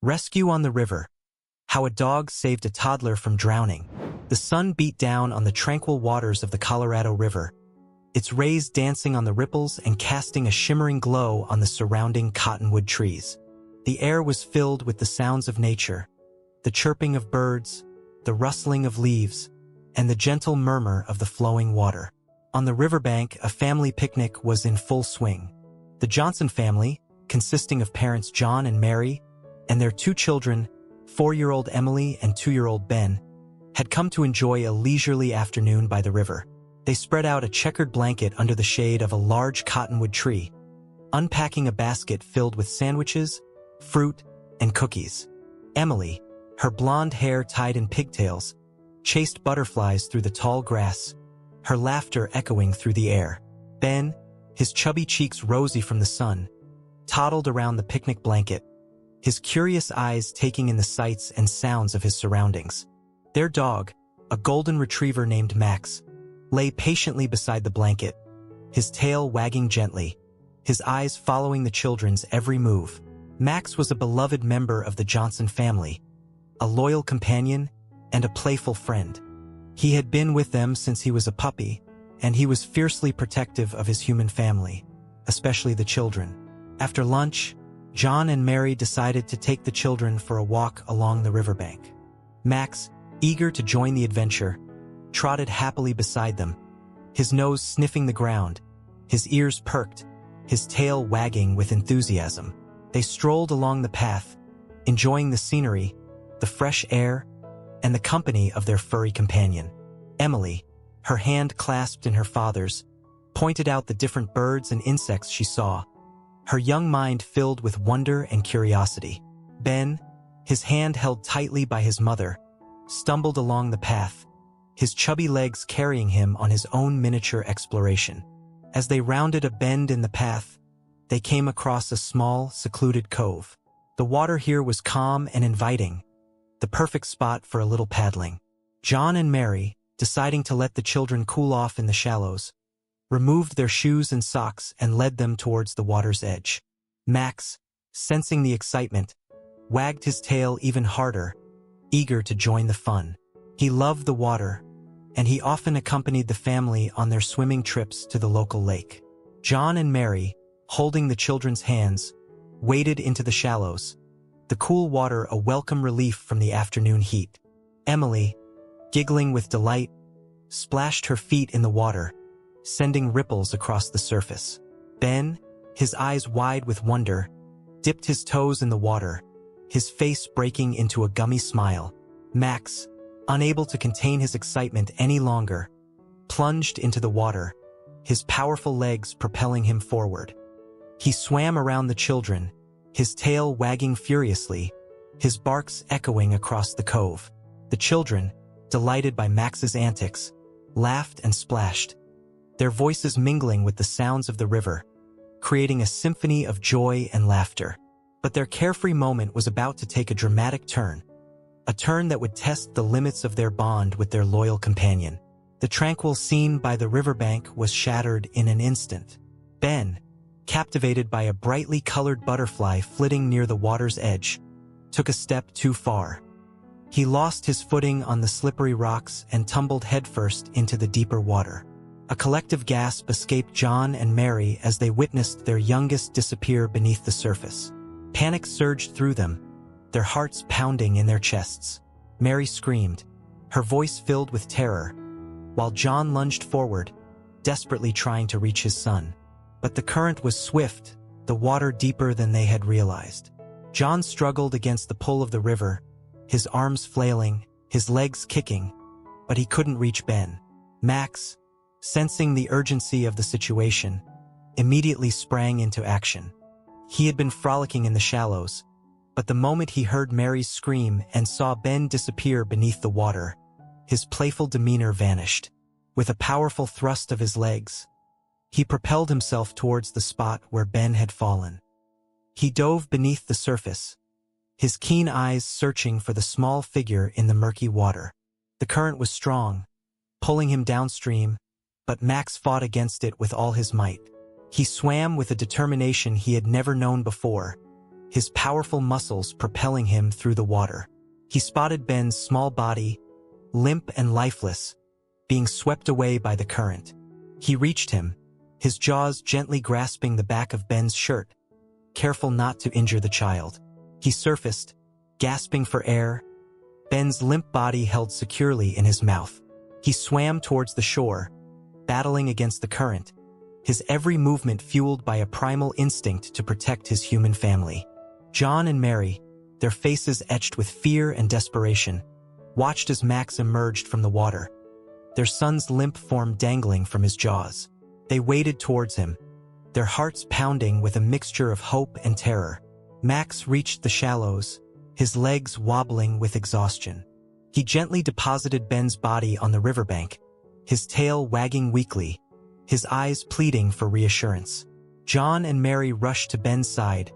Rescue on the river. How a dog saved a toddler from drowning. The sun beat down on the tranquil waters of the Colorado River, its rays dancing on the ripples and casting a shimmering glow on the surrounding cottonwood trees. The air was filled with the sounds of nature, the chirping of birds, the rustling of leaves, and the gentle murmur of the flowing water. On the riverbank, a family picnic was in full swing. The Johnson family, consisting of parents John and Mary, and their two children, 4-year-old Emily and 2-year-old Ben, had come to enjoy a leisurely afternoon by the river. They spread out a checkered blanket under the shade of a large cottonwood tree, unpacking a basket filled with sandwiches, fruit, and cookies. Emily, her blonde hair tied in pigtails, chased butterflies through the tall grass, her laughter echoing through the air. Ben, his chubby cheeks rosy from the sun, toddled around the picnic blanket, his curious eyes taking in the sights and sounds of his surroundings. Their dog, a golden retriever named Max, lay patiently beside the blanket, his tail wagging gently, his eyes following the children's every move. Max was a beloved member of the Johnson family, a loyal companion and a playful friend. He had been with them since he was a puppy, and he was fiercely protective of his human family, especially the children. After lunch, John and Mary decided to take the children for a walk along the riverbank. Max, eager to join the adventure, trotted happily beside them, his nose sniffing the ground, his ears perked, his tail wagging with enthusiasm. They strolled along the path, enjoying the scenery, the fresh air, and the company of their furry companion. Emily, her hand clasped in her father's, pointed out the different birds and insects she saw, her young mind filled with wonder and curiosity. Ben, his hand held tightly by his mother, stumbled along the path, his chubby legs carrying him on his own miniature exploration. As they rounded a bend in the path, they came across a small, secluded cove. The water here was calm and inviting, the perfect spot for a little paddling. John and Mary, deciding to let the children cool off in the shallows, removed their shoes and socks and led them towards the water's edge. Max, sensing the excitement, wagged his tail even harder, eager to join the fun. He loved the water, and he often accompanied the family on their swimming trips to the local lake. John and Mary, holding the children's hands, waded into the shallows, the cool water a welcome relief from the afternoon heat. Emily, giggling with delight, splashed her feet in the water, sending ripples across the surface. Ben, his eyes wide with wonder, dipped his toes in the water, his face breaking into a gummy smile. Max, unable to contain his excitement any longer, plunged into the water, his powerful legs propelling him forward. He swam around the children, his tail wagging furiously, his barks echoing across the cove. The children, delighted by Max's antics, laughed and splashed, their voices mingling with the sounds of the river, creating a symphony of joy and laughter. But their carefree moment was about to take a dramatic turn, a turn that would test the limits of their bond with their loyal companion. The tranquil scene by the riverbank was shattered in an instant. Ben, captivated by a brightly colored butterfly flitting near the water's edge, took a step too far. He lost his footing on the slippery rocks and tumbled headfirst into the deeper water. A collective gasp escaped John and Mary as they witnessed their youngest disappear beneath the surface. Panic surged through them, their hearts pounding in their chests. Mary screamed, her voice filled with terror, while John lunged forward, desperately trying to reach his son. But the current was swift, the water deeper than they had realized. John struggled against the pull of the river, his arms flailing, his legs kicking, but he couldn't reach Ben. Max, sensing the urgency of the situation, immediately sprang into action. He had been frolicking in the shallows, but the moment he heard Mary's scream and saw Ben disappear beneath the water, his playful demeanor vanished. With a powerful thrust of his legs, he propelled himself towards the spot where Ben had fallen. He dove beneath the surface, his keen eyes searching for the small figure in the murky water. The current was strong, pulling him downstream, but Max fought against it with all his might. He swam with a determination he had never known before, his powerful muscles propelling him through the water. He spotted Ben's small body, limp and lifeless, being swept away by the current. He reached him, his jaws gently grasping the back of Ben's shirt, careful not to injure the child. He surfaced, gasping for air, Ben's limp body held securely in his mouth. He swam towards the shore, battling against the current, his every movement fueled by a primal instinct to protect his human family. John and Mary, their faces etched with fear and desperation, watched as Max emerged from the water, their son's limp form dangling from his jaws. They waded towards him, their hearts pounding with a mixture of hope and terror. Max reached the shallows, his legs wobbling with exhaustion. He gently deposited Ben's body on the riverbank, his tail wagging weakly, his eyes pleading for reassurance. John and Mary rushed to Ben's side,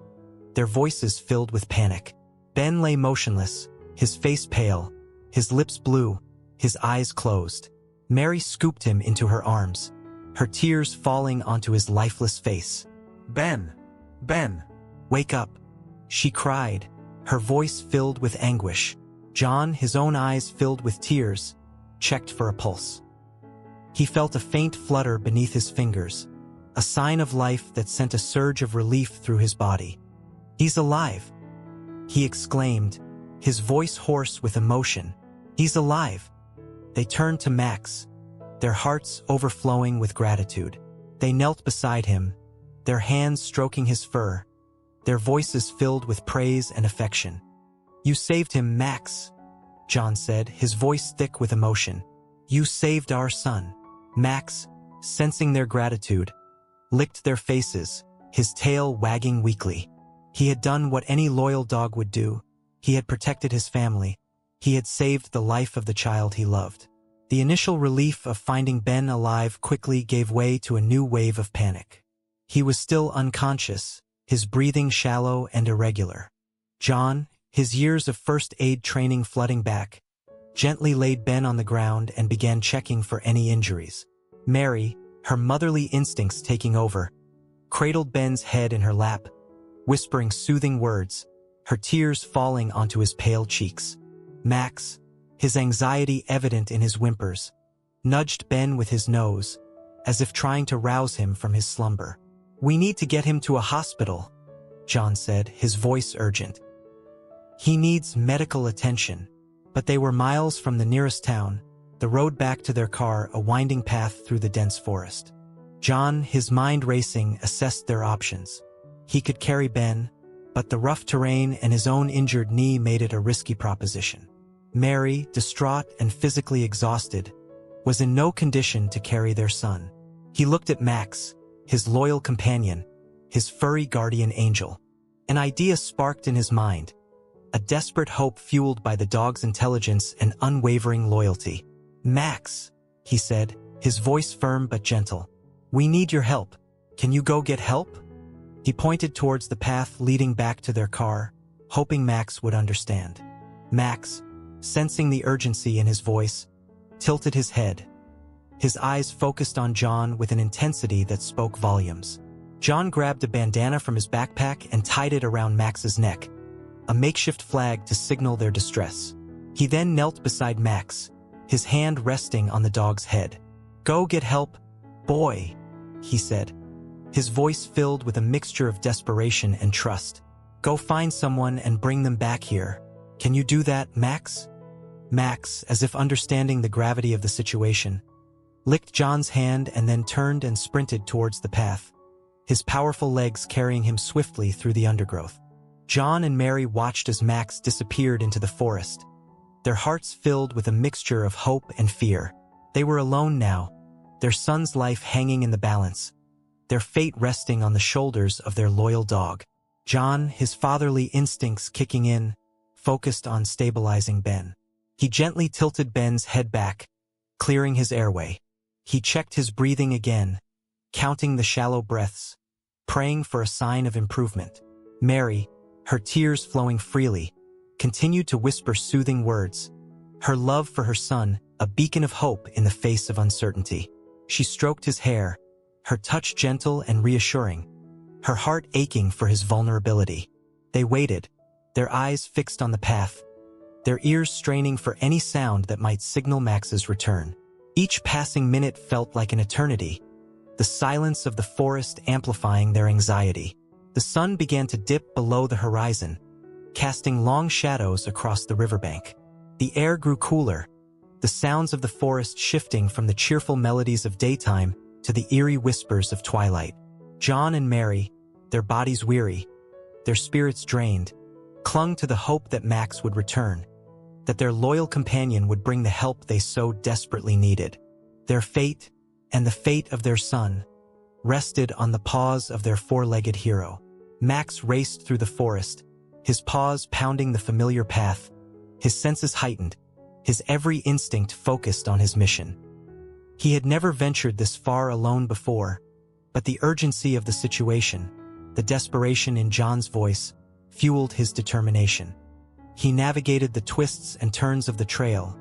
their voices filled with panic. Ben lay motionless, his face pale, his lips blue, his eyes closed. Mary scooped him into her arms, her tears falling onto his lifeless face. Ben! Ben! Wake up, she cried, her voice filled with anguish. John, his own eyes filled with tears, checked for a pulse. He felt a faint flutter beneath his fingers, a sign of life that sent a surge of relief through his body. "He's alive!" he exclaimed, his voice hoarse with emotion. "He's alive!" They turned to Max, their hearts overflowing with gratitude. They knelt beside him, their hands stroking his fur, their voices filled with praise and affection. "You saved him, Max," John said, his voice thick with emotion. "You saved our son." Max, sensing their gratitude, licked their faces, his tail wagging weakly. He had done what any loyal dog would do. He had protected his family. He had saved the life of the child he loved. The initial relief of finding Ben alive quickly gave way to a new wave of panic. He was still unconscious, his breathing shallow and irregular. John, his years of first aid training flooding back, gently laid Ben on the ground and began checking for any injuries. Mary, her motherly instincts taking over, cradled Ben's head in her lap, whispering soothing words, her tears falling onto his pale cheeks. Max, his anxiety evident in his whimpers, nudged Ben with his nose, as if trying to rouse him from his slumber. "We need to get him to a hospital," John said, his voice urgent. "He needs medical attention." But they were miles from the nearest town, the road back to their car a winding path through the dense forest. John, his mind racing, assessed their options. He could carry Ben, but the rough terrain and his own injured knee made it a risky proposition. Mary, distraught and physically exhausted, was in no condition to carry their son. He looked at Max, his loyal companion, his furry guardian angel. An idea sparked in his mind, a desperate hope fueled by the dog's intelligence and unwavering loyalty. "Max," he said, his voice firm but gentle, "we need your help. Can you go get help?" He pointed towards the path leading back to their car, hoping Max would understand. Max, sensing the urgency in his voice, tilted his head. His eyes focused on John with an intensity that spoke volumes. John grabbed a bandana from his backpack and tied it around Max's neck, a makeshift flag to signal their distress. He then knelt beside Max, his hand resting on the dog's head. "Go get help, boy," he said, his voice filled with a mixture of desperation and trust. "Go find someone and bring them back here. Can you do that, Max?" Max, as if understanding the gravity of the situation, licked John's hand and then turned and sprinted towards the path, his powerful legs carrying him swiftly through the undergrowth. John and Mary watched as Max disappeared into the forest, their hearts filled with a mixture of hope and fear. They were alone now, their son's life hanging in the balance, their fate resting on the shoulders of their loyal dog. John, his fatherly instincts kicking in, focused on stabilizing Ben. He gently tilted Ben's head back, clearing his airway. He checked his breathing again, counting the shallow breaths, praying for a sign of improvement. Mary, her tears flowing freely, continued to whisper soothing words, her love for her son a beacon of hope in the face of uncertainty. She stroked his hair, her touch gentle and reassuring, her heart aching for his vulnerability. They waited, their eyes fixed on the path, their ears straining for any sound that might signal Max's return. Each passing minute felt like an eternity, the silence of the forest amplifying their anxiety. The sun began to dip below the horizon, casting long shadows across the riverbank. The air grew cooler, the sounds of the forest shifting from the cheerful melodies of daytime to the eerie whispers of twilight. John and Mary, their bodies weary, their spirits drained, clung to the hope that Max would return, that their loyal companion would bring the help they so desperately needed. Their fate, and the fate of their son, rested on the paws of their four-legged hero. Max raced through the forest, his paws pounding the familiar path, his senses heightened, his every instinct focused on his mission. He had never ventured this far alone before, but the urgency of the situation, the desperation in John's voice, fueled his determination. He navigated the twists and turns of the trail,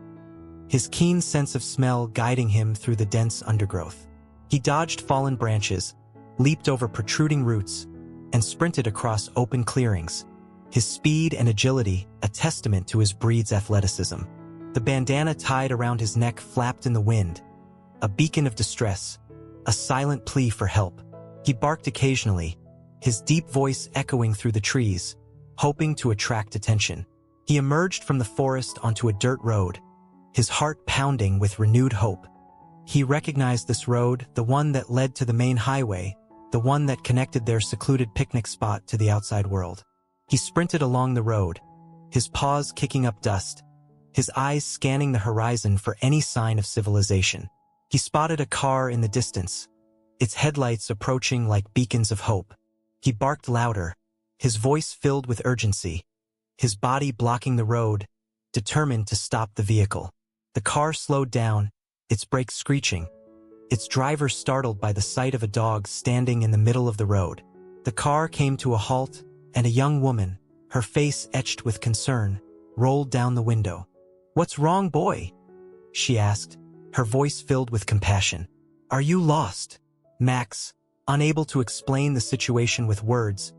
his keen sense of smell guiding him through the dense undergrowth. He dodged fallen branches, leaped over protruding roots, and sprinted across open clearings, his speed and agility a testament to his breed's athleticism. The bandana tied around his neck flapped in the wind, a beacon of distress, a silent plea for help. He barked occasionally, his deep voice echoing through the trees, hoping to attract attention. He emerged from the forest onto a dirt road, his heart pounding with renewed hope. He recognized this road, the one that led to the main highway, the one that connected their secluded picnic spot to the outside world. He sprinted along the road, his paws kicking up dust, his eyes scanning the horizon for any sign of civilization. He spotted a car in the distance, its headlights approaching like beacons of hope. He barked louder, his voice filled with urgency, his body blocking the road, determined to stop the vehicle. The car slowed down, its brakes screeching, its driver startled by the sight of a dog standing in the middle of the road. The car came to a halt, and a young woman, her face etched with concern, rolled down the window. "What's wrong, boy?" she asked, her voice filled with compassion. "Are you lost?" Max, unable to explain the situation with words,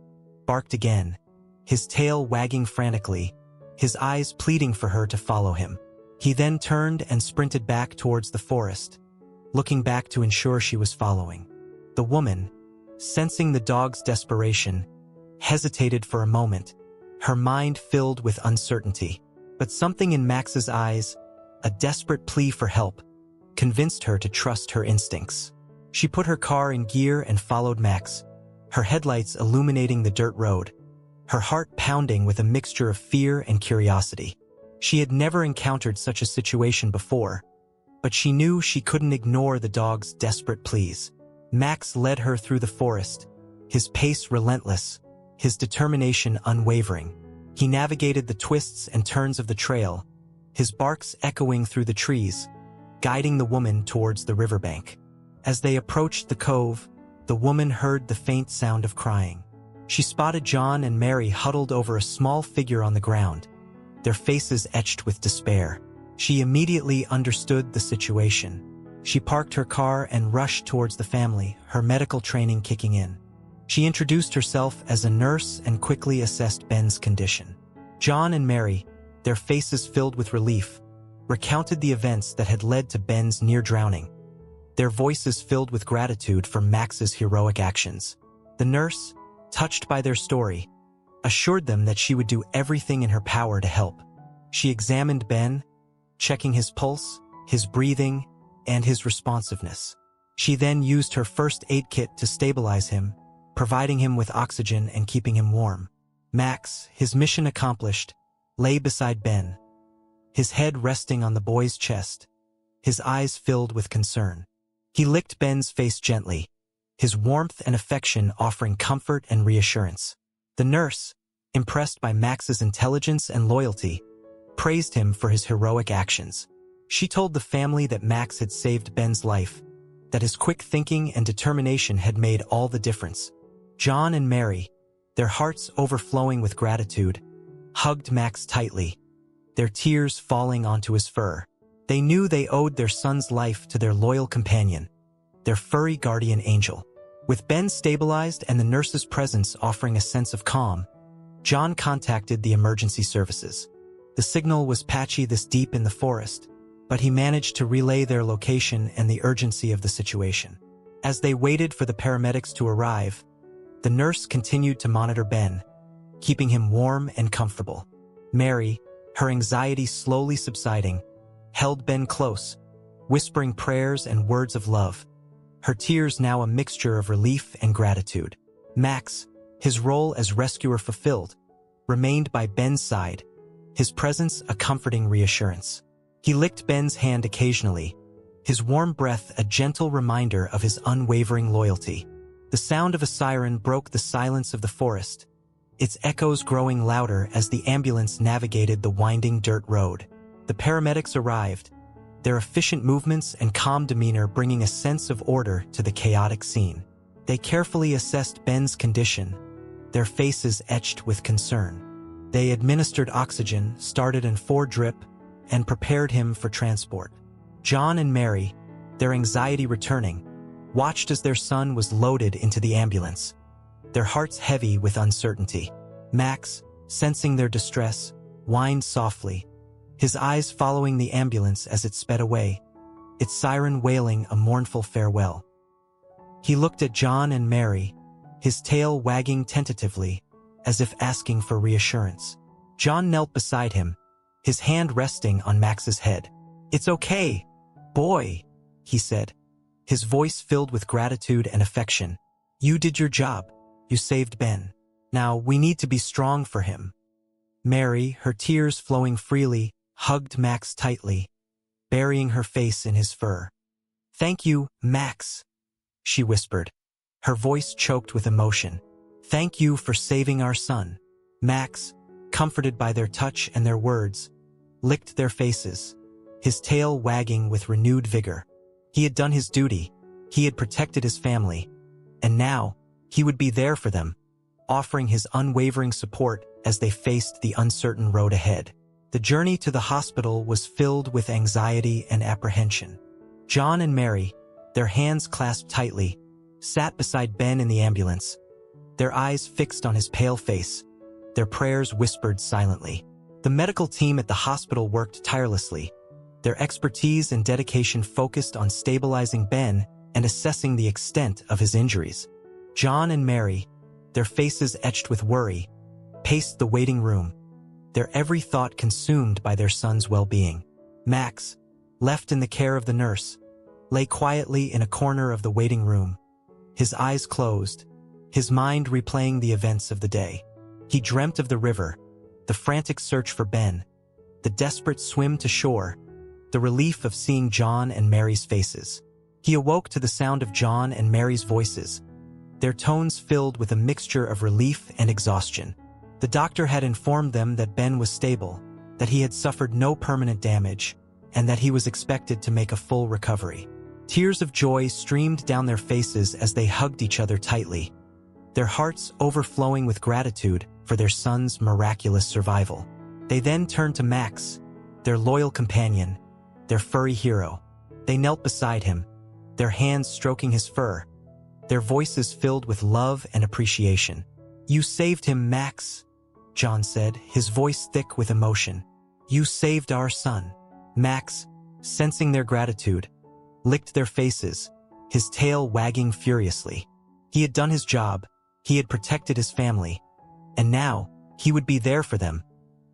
barked again, his tail wagging frantically, his eyes pleading for her to follow him. He then turned and sprinted back towards the forest, looking back to ensure she was following. The woman, sensing the dog's desperation, hesitated for a moment, her mind filled with uncertainty. But something in Max's eyes, a desperate plea for help, convinced her to trust her instincts. She put her car in gear and followed Max, her headlights illuminating the dirt road, her heart pounding with a mixture of fear and curiosity. She had never encountered such a situation before, but she knew she couldn't ignore the dog's desperate pleas. Max led her through the forest, his pace relentless, his determination unwavering. He navigated the twists and turns of the trail, his barks echoing through the trees, guiding the woman towards the riverbank. As they approached the cove, the woman heard the faint sound of crying. She spotted John and Mary huddled over a small figure on the ground, their faces etched with despair. She immediately understood the situation. She parked her car and rushed towards the family, her medical training kicking in. She introduced herself as a nurse and quickly assessed Ben's condition. John and Mary, their faces filled with relief, recounted the events that had led to Ben's near drowning, their voices filled with gratitude for Max's heroic actions. The nurse, touched by their story, assured them that she would do everything in her power to help. She examined Ben, checking his pulse, his breathing, and his responsiveness. She then used her first aid kit to stabilize him, providing him with oxygen and keeping him warm. Max, his mission accomplished, lay beside Ben, his head resting on the boy's chest, his eyes filled with concern. He licked Ben's face gently, his warmth and affection offering comfort and reassurance. The nurse, impressed by Max's intelligence and loyalty, praised him for his heroic actions. She told the family that Max had saved Ben's life, that his quick thinking and determination had made all the difference. John and Mary, their hearts overflowing with gratitude, hugged Max tightly, their tears falling onto his fur. They knew they owed their son's life to their loyal companion, their furry guardian angel. With Ben stabilized and the nurse's presence offering a sense of calm, John contacted the emergency services. The signal was patchy this deep in the forest, but he managed to relay their location and the urgency of the situation. As they waited for the paramedics to arrive, the nurse continued to monitor Ben, keeping him warm and comfortable. Mary, her anxiety slowly subsiding, held Ben close, whispering prayers and words of love, her tears now a mixture of relief and gratitude. Max, his role as rescuer fulfilled, remained by Ben's side, his presence a comforting reassurance. He licked Ben's hand occasionally, his warm breath a gentle reminder of his unwavering loyalty. The sound of a siren broke the silence of the forest, its echoes growing louder as the ambulance navigated the winding dirt road. The paramedics arrived, their efficient movements and calm demeanor bringing a sense of order to the chaotic scene. They carefully assessed Ben's condition, their faces etched with concern. They administered oxygen, started an 4-drip, and prepared him for transport. John and Mary, their anxiety returning, watched as their son was loaded into the ambulance, their hearts heavy with uncertainty. Max, sensing their distress, whined softly, his eyes following the ambulance as it sped away, its siren wailing a mournful farewell. He looked at John and Mary, his tail wagging tentatively, as if asking for reassurance. John knelt beside him, his hand resting on Max's head. "It's okay, boy," he said, his voice filled with gratitude and affection. "You did your job. You saved Ben. Now we need to be strong for him." Mary, her tears flowing freely, hugged Max tightly, burying her face in his fur. "Thank you, Max," she whispered, her voice choked with emotion. "Thank you for saving our son." Max, comforted by their touch and their words, licked their faces, his tail wagging with renewed vigor. He had done his duty, he had protected his family, and now he would be there for them, offering his unwavering support as they faced the uncertain road ahead. The journey to the hospital was filled with anxiety and apprehension. John and Mary, their hands clasped tightly, sat beside Ben in the ambulance, their eyes fixed on his pale face, their prayers whispered silently. The medical team at the hospital worked tirelessly, their expertise and dedication focused on stabilizing Ben and assessing the extent of his injuries. John and Mary, their faces etched with worry, paced the waiting room, their every thought consumed by their son's well-being. Max, left in the care of the nurse, lay quietly in a corner of the waiting room, his eyes closed, his mind replaying the events of the day. He dreamt of the river, the frantic search for Ben, the desperate swim to shore, the relief of seeing John and Mary's faces. He awoke to the sound of John and Mary's voices, their tones filled with a mixture of relief and exhaustion. The doctor had informed them that Ben was stable, that he had suffered no permanent damage, and that he was expected to make a full recovery. Tears of joy streamed down their faces as they hugged each other tightly, their hearts overflowing with gratitude for their son's miraculous survival. They then turned to Max, their loyal companion, their furry hero. They knelt beside him, their hands stroking his fur, their voices filled with love and appreciation. "You saved him, Max," John said, his voice thick with emotion. "You saved our son." Max, sensing their gratitude, licked their faces, his tail wagging furiously. He had done his job, he had protected his family, and now he would be there for them,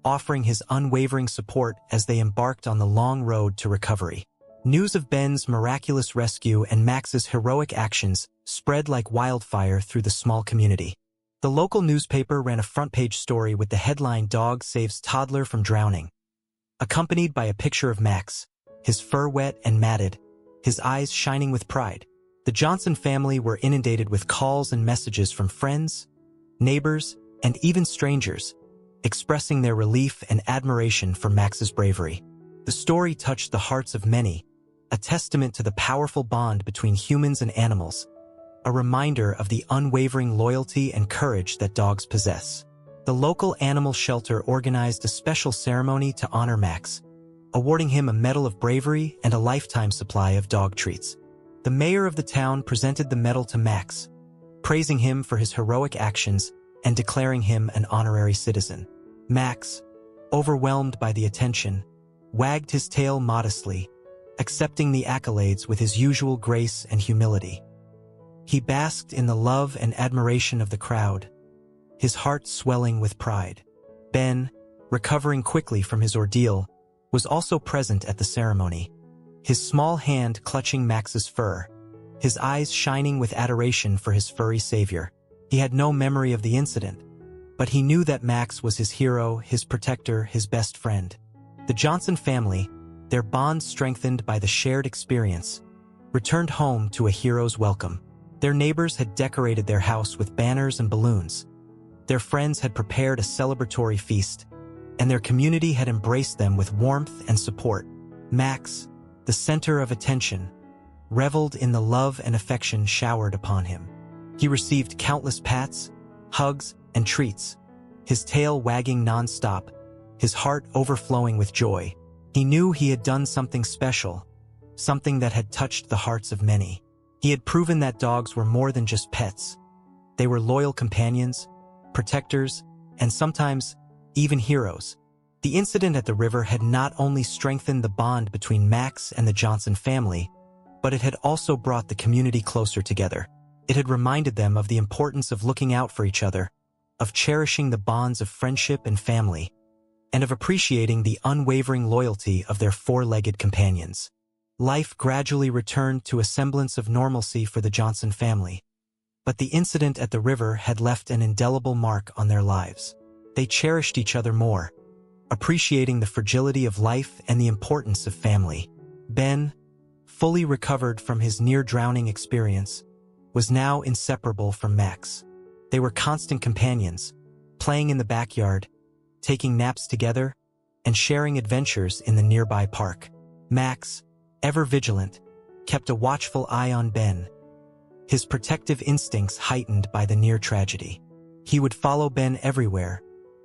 offering his unwavering support as they embarked on the long road to recovery. News of Ben's miraculous rescue and Max's heroic actions spread like wildfire through the small community. The local newspaper ran a front-page story with the headline "Dog Saves Toddler from Drowning," accompanied by a picture of Max, his fur wet and matted, his eyes shining with pride. The Johnson family were inundated with calls and messages from friends, neighbors, and even strangers, expressing their relief and admiration for Max's bravery. The story touched the hearts of many, a testament to the powerful bond between humans and animals, a reminder of the unwavering loyalty and courage that dogs possess. The local animal shelter organized a special ceremony to honor Max, awarding him a Medal of Bravery and a lifetime supply of dog treats. The mayor of the town presented the medal to Max, praising him for his heroic actions and declaring him an honorary citizen. Max, overwhelmed by the attention, wagged his tail modestly, accepting the accolades with his usual grace and humility. He basked in the love and admiration of the crowd, his heart swelling with pride. Ben, recovering quickly from his ordeal, was also present at the ceremony, his small hand clutching Max's fur, his eyes shining with adoration for his furry savior. He had no memory of the incident, but he knew that Max was his hero, his protector, his best friend. The Johnson family, their bond strengthened by the shared experience, returned home to a hero's welcome. Their neighbors had decorated their house with banners and balloons. Their friends had prepared a celebratory feast, and their community had embraced them with warmth and support. Max, the center of attention, reveled in the love and affection showered upon him. He received countless pats, hugs, and treats, his tail wagging non-stop, his heart overflowing with joy. He knew he had done something special, something that had touched the hearts of many. He had proven that dogs were more than just pets. They were loyal companions, protectors, and sometimes even heroes. The incident at the river had not only strengthened the bond between Max and the Johnson family, but it had also brought the community closer together. It had reminded them of the importance of looking out for each other, of cherishing the bonds of friendship and family, and of appreciating the unwavering loyalty of their four-legged companions. Life gradually returned to a semblance of normalcy for the Johnson family, but the incident at the river had left an indelible mark on their lives. They cherished each other more, appreciating the fragility of life and the importance of family. Ben, fully recovered from his near-drowning experience, was now inseparable from Max. They were constant companions, playing in the backyard, taking naps together, and sharing adventures in the nearby park. Max, ever vigilant, kept a watchful eye on Ben, his protective instincts heightened by the near tragedy. He would follow Ben everywhere,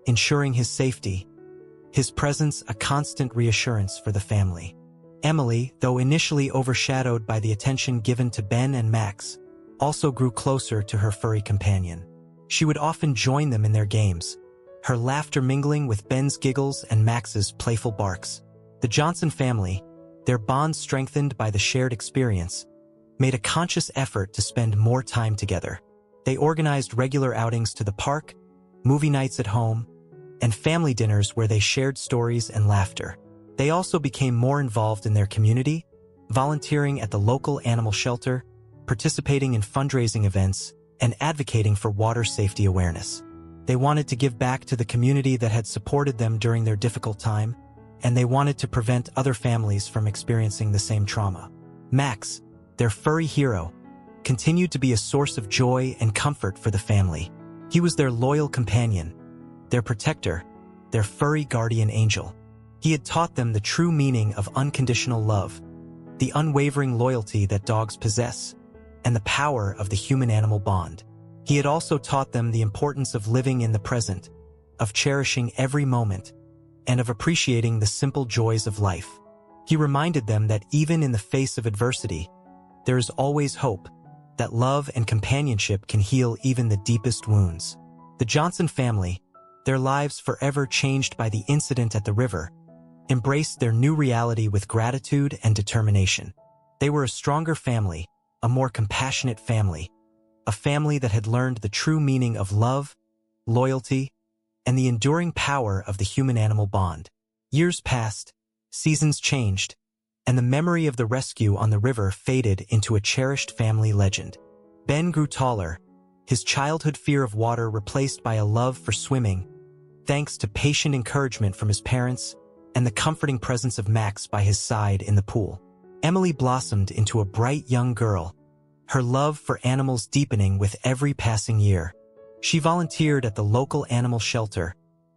ensuring his safety, his presence a constant reassurance for the family. Emily, though initially overshadowed by the attention given to Ben and Max, also grew closer to her furry companion. She would often join them in their games, her laughter mingling with Ben's giggles and Max's playful barks. The Johnson family, their bond strengthened by the shared experience, made a conscious effort to spend more time together. They organized regular outings to the park, movie nights at home, and family dinners where they shared stories and laughter. They also became more involved in their community, volunteering at the local animal shelter, participating in fundraising events, and advocating for water safety awareness. They wanted to give back to the community that had supported them during their difficult time, and they wanted to prevent other families from experiencing the same trauma. Max, their furry hero, continued to be a source of joy and comfort for the family. He was their loyal companion, their protector, their furry guardian angel. He had taught them the true meaning of unconditional love, the unwavering loyalty that dogs possess, and the power of the human-animal bond. He had also taught them the importance of living in the present, of cherishing every moment, and of appreciating the simple joys of life. He reminded them that even in the face of adversity, there is always hope, that love and companionship can heal even the deepest wounds. The Johnson family, their lives forever changed by the incident at the river, embraced their new reality with gratitude and determination. They were a stronger family, a more compassionate family, a family that had learned the true meaning of love, loyalty, and the enduring power of the human-animal bond. Years passed, seasons changed, and the memory of the rescue on the river faded into a cherished family legend. Ben grew taller, his childhood fear of water replaced by a love for swimming, thanks to patient encouragement from his parents and the comforting presence of Max by his side in the pool. Emily blossomed into a bright young girl, her love for animals deepening with every passing year. She volunteered at the local animal shelter,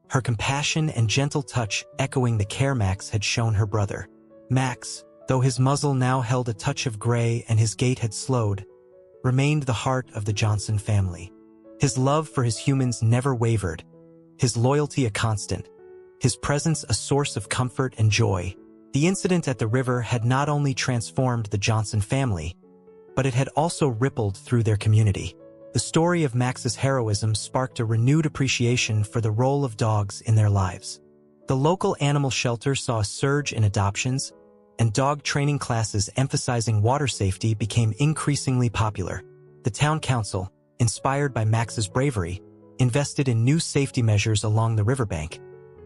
her compassion and gentle touch echoing the care Max had shown her brother. Max, though his muzzle now held a touch of gray and his gait had slowed, remained the heart of the Johnson family. His love for his humans never wavered, his loyalty a constant, his presence a source of comfort and joy. The incident at the river had not only transformed the Johnson family, but it had also rippled through their community. The story of Max's heroism sparked a renewed appreciation for the role of dogs in their lives. The local animal shelter saw a surge in adoptions, and dog training classes emphasizing water safety became increasingly popular. The town council, inspired by Max's bravery, invested in new safety measures along the riverbank,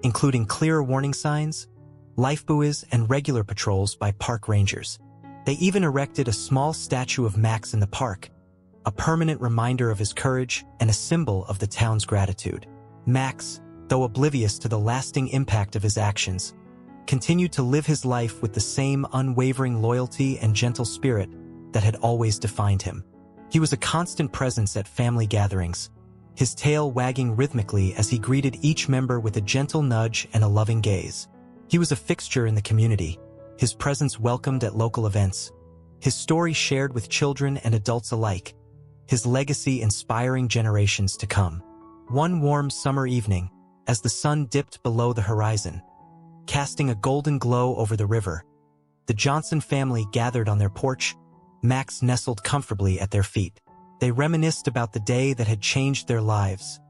including clearer warning signs, life buoys, and regular patrols by park rangers. They even erected a small statue of Max in the park, a permanent reminder of his courage and a symbol of the town's gratitude. Max, though oblivious to the lasting impact of his actions, continued to live his life with the same unwavering loyalty and gentle spirit that had always defined him. He was a constant presence at family gatherings, his tail wagging rhythmically as he greeted each member with a gentle nudge and a loving gaze. He was a fixture in the community, his presence welcomed at local events, his story shared with children and adults alike, his legacy inspiring generations to come. One warm summer evening, as the sun dipped below the horizon, casting a golden glow over the river, the Johnson family gathered on their porch, Max nestled comfortably at their feet. They reminisced about the day that had changed their lives,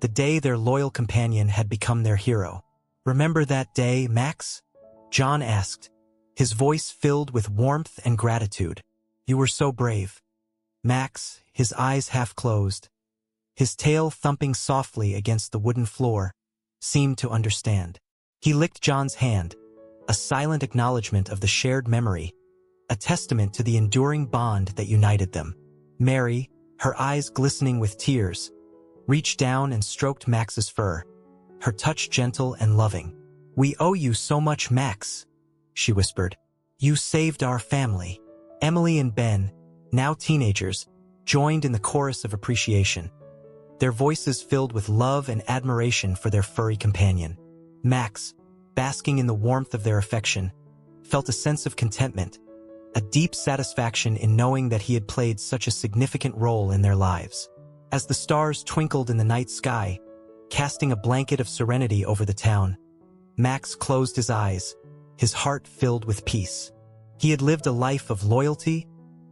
the day their loyal companion had become their hero. "Remember that day, Max?" John asked, his voice filled with warmth and gratitude. "You were so brave." Max, his eyes half closed, his tail thumping softly against the wooden floor, seemed to understand. He licked John's hand, a silent acknowledgement of the shared memory, a testament to the enduring bond that united them. Mary, her eyes glistening with tears, reached down and stroked Max's fur, her touch gentle and loving. "We owe you so much, Max," she whispered. "You saved our family." Emily and Ben, now teenagers, joined in the chorus of appreciation, their voices filled with love and admiration for their furry companion. Max, basking in the warmth of their affection, felt a sense of contentment, a deep satisfaction in knowing that he had played such a significant role in their lives. As the stars twinkled in the night sky, casting a blanket of serenity over the town, Max closed his eyes, his heart filled with peace. He had lived a life of loyalty,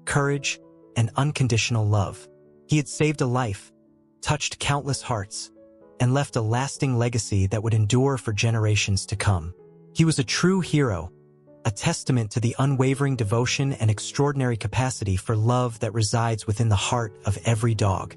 courage, and unconditional love. He had saved a life, touched countless hearts, and left a lasting legacy that would endure for generations to come. He was a true hero, a testament to the unwavering devotion and extraordinary capacity for love that resides within the heart of every dog.